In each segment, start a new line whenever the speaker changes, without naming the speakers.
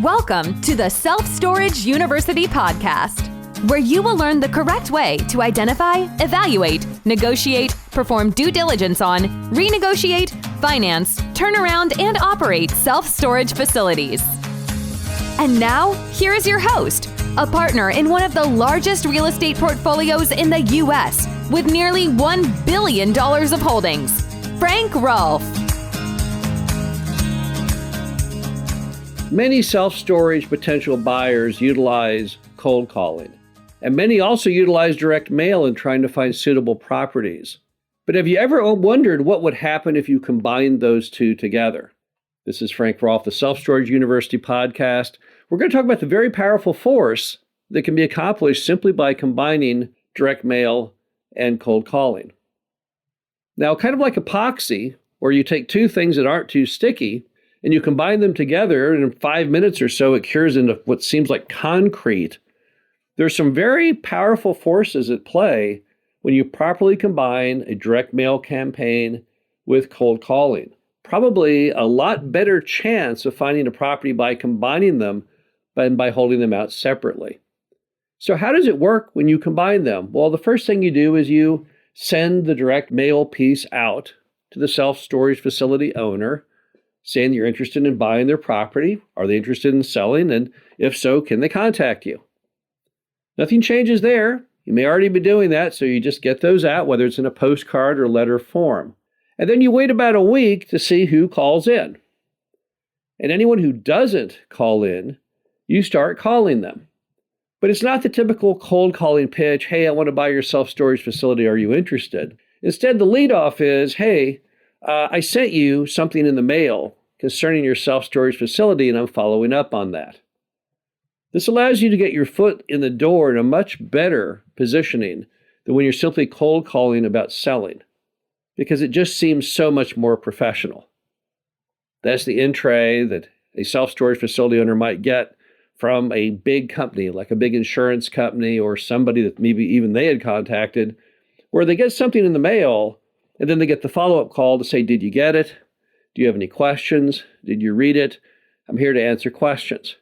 Welcome to the Self-Storage University podcast, where you will learn the correct way to identify, evaluate, negotiate, perform due diligence on, renegotiate, finance, turn around, and operate self-storage facilities. And now, here is your host, a partner in one of the largest real estate portfolios in the U.S. with nearly $1 billion of holdings, Frank Rolfe.
Many self-storage potential buyers utilize cold calling, and many also utilize direct mail in trying to find suitable properties. But have you ever wondered what would happen if you combined those two together? This is Frank Rolfe, the Self-Storage University podcast. We're going to talk about the very powerful force that can be accomplished simply by combining direct mail and cold calling. Now, kind of like epoxy, where you take two things that aren't too sticky and you combine them together, and in 5 minutes or so, it cures into what seems like concrete. There's some very powerful forces at play when you properly combine a direct mail campaign with cold calling. Probably a lot better chance of finding a property by combining them than by holding them out separately. So how does it work when you combine them? Well, the first thing you do is you send the direct mail piece out to the self-storage facility owner, saying you're interested in buying their property. Are they interested in selling? And if so, can they contact you? Nothing changes there. You may already be doing that, so you just get those out, whether it's in a postcard or letter form. And then you wait about a week to see who calls in. And anyone who doesn't call in, you start calling them. But it's not the typical cold calling pitch, hey, I want to buy your self-storage facility, are you interested? Instead, the leadoff is, hey, I sent you something in the mail concerning your self-storage facility, and I'm following up on that. This allows you to get your foot in the door in a much better positioning than when you're simply cold calling about selling, because it just seems so much more professional. That's the entree that a self-storage facility owner might get from a big company, like a big insurance company or somebody that maybe even they had contacted, where they get something in the mail, and then they get the follow-up call to say, did you get it? Do you have any questions? Did you read it? I'm here to answer questions.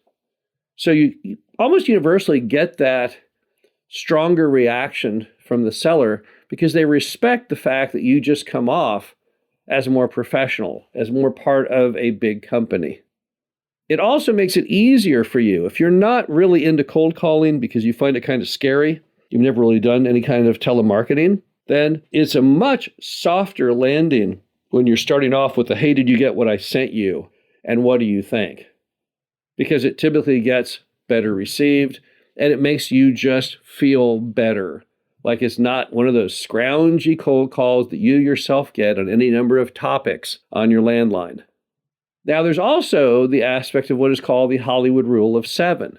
So you almost universally get that stronger reaction from the seller because they respect the fact that you just come off as more professional, as more part of a big company. It also makes it easier for you. If you're not really into cold calling because you find it kind of scary, you've never really done any kind of telemarketing, then it's a much softer landing when you're starting off with the, hey, did you get what I sent you? And what do you think? Because it typically gets better received and it makes you just feel better. Like it's not one of those scroungy cold calls that you yourself get on any number of topics on your landline. Now, there's also the aspect of what is called the Hollywood Rule of 7.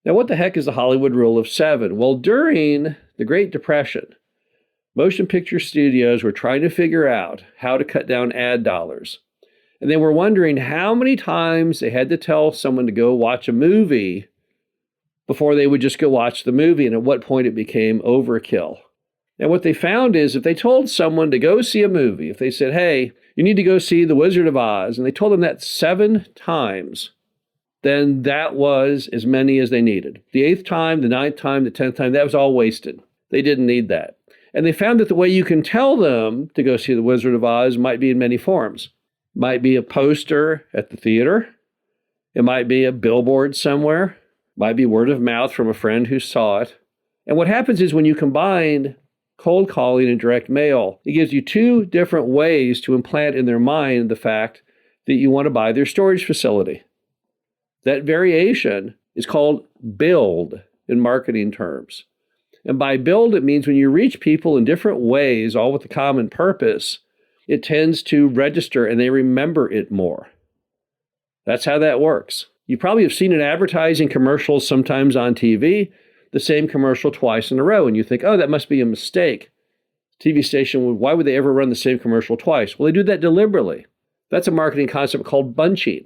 Now, what the heck is the Hollywood Rule of 7? Well, during the Great Depression, motion picture studios were trying to figure out how to cut down ad dollars. And they were wondering how many times they had to tell someone to go watch a movie before they would just go watch the movie, and at what point it became overkill. And what they found is if they told someone to go see a movie, if they said, hey, you need to go see The Wizard of Oz, and they told them that 7 times, then that was as many as they needed. The 8th time, the 9th time, the 10th time, that was all wasted. They didn't need that. And they found that the way you can tell them to go see The Wizard of Oz might be in many forms. It might be a poster at the theater. It might be a billboard somewhere. It might be word of mouth from a friend who saw it. And what happens is when you combine cold calling and direct mail, it gives you 2 different ways to implant in their mind the fact that you want to buy their storage facility. That variation is called build in marketing terms. And by build, it means when you reach people in different ways, all with a common purpose, it tends to register and they remember it more. That's how that works. You probably have seen an advertising commercial sometimes on TV, the same commercial twice in a row, and you think, oh, that must be a mistake. TV station, why would they ever run the same commercial twice? Well, they do that deliberately. That's a marketing concept called bunching.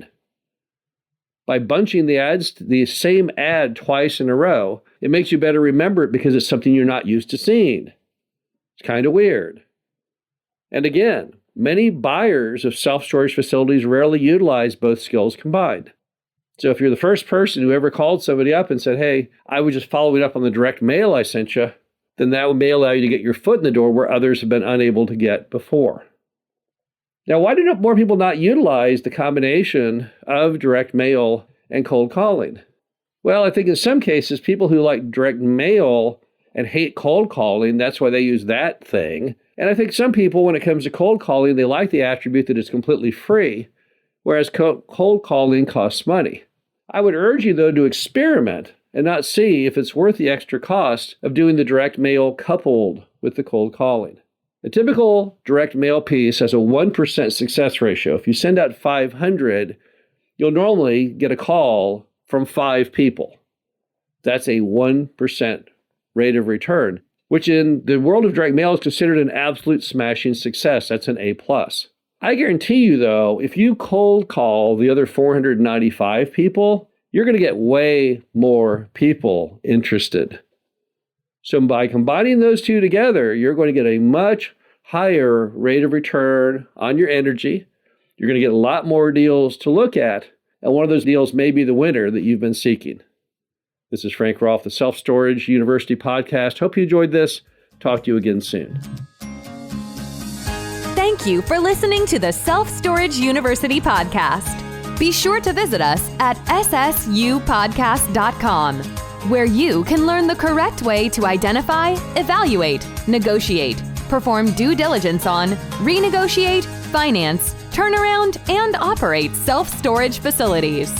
By bunching the ads, the same ad twice in a row, it makes you better remember it because it's something you're not used to seeing. It's kind of weird. And again, many buyers of self-storage facilities rarely utilize both skills combined. So if you're the first person who ever called somebody up and said, hey, I was just following up on the direct mail I sent you, then that may allow you to get your foot in the door where others have been unable to get before. Now, why do more people not utilize the combination of direct mail and cold calling? Well, I think in some cases, people who like direct mail and hate cold calling, that's why they use that thing. And I think some people, when it comes to cold calling, they like the attribute that it's completely free, whereas cold calling costs money. I would urge you, though, to experiment and not see if it's worth the extra cost of doing the direct mail coupled with the cold calling. A typical direct mail piece has a 1% success ratio. If you send out 500, you'll normally get a call from 5 people. That's a 1% rate of return, which in the world of direct mail is considered an absolute smashing success. That's an A+. I guarantee you, though, if you cold call the other 495 people, you're going to get way more people interested. So by combining those two together, you're going to get a much higher rate of return on your energy. You're going to get a lot more deals to look at, and one of those deals may be the winner that you've been seeking. This is Frank Rolfe, the Self Storage University podcast. Hope you enjoyed this. Talk to you again soon.
Thank you for listening to the Self Storage University podcast. Be sure to visit us at ssupodcast.com, where you can learn the correct way to identify, evaluate, negotiate, perform due diligence on, renegotiate, finance, turnaround, and operate self-storage facilities.